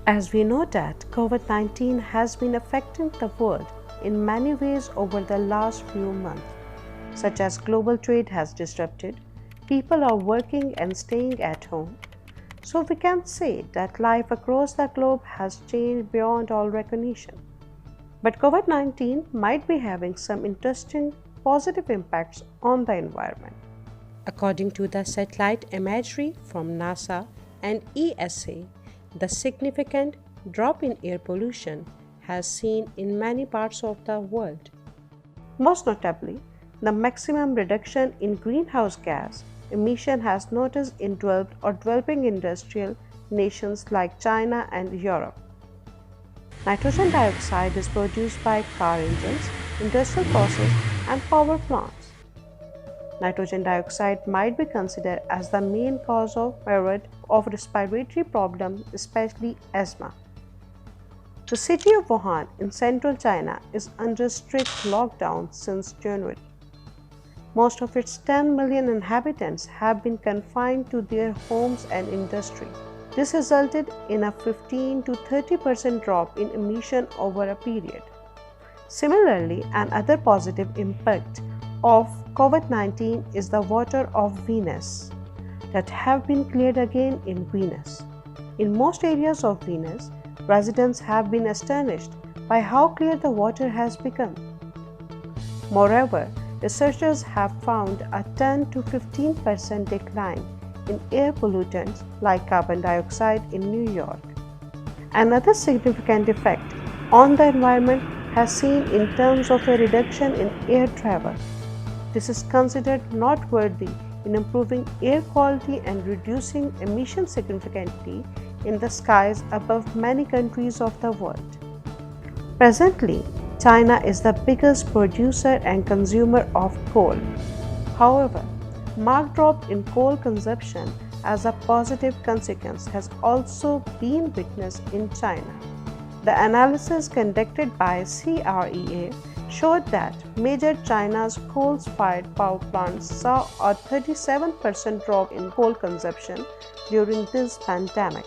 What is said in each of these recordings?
As we know that COVID-19 has been affecting the world in many ways over the last few months, such as global trade has disrupted, people are working and staying at home. So we can say that life across the globe has changed beyond all recognition. But COVID-19 might be having some interesting positive impacts on the environment. According to the satellite imagery from NASA and ESA, the significant drop in air pollution has seen in many parts of the world. Most notably, the maximum reduction in greenhouse gas emission has noticed in developed or developing industrial nations like China and Europe. Nitrogen dioxide is produced by car engines, industrial process, and power plants. Nitrogen dioxide might be considered as the main cause of myriad of respiratory problems, especially asthma. The city of Wuhan in central China is under strict lockdown since January. Most of its 10 million inhabitants have been confined to their homes and industry. This resulted in a 15 to 30% drop in emission over a period. Similarly, another positive impact of COVID-19 is the water of Venus that have been cleared again in Venus. In most areas of Venus, residents have been astonished by how clear the water has become. Moreover, researchers have found a 10 to 15% decline in air pollutants like carbon dioxide in New York. Another significant effect on the environment has seen in terms of a reduction in air travel. This is considered noteworthy in improving air quality and reducing emissions significantly in the skies above many countries of the world. Presently, China is the biggest producer and consumer of coal. However, marked drop in coal consumption as a positive consequence has also been witnessed in China. The analysis conducted by CREA showed that major China's coal-fired power plants saw a 37% drop in coal consumption during this pandemic.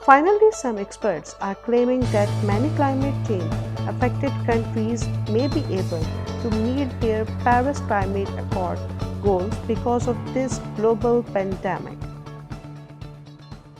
Finally, some experts are claiming that many climate change affected countries may be able to meet their Paris Climate Accord goals because of this global pandemic.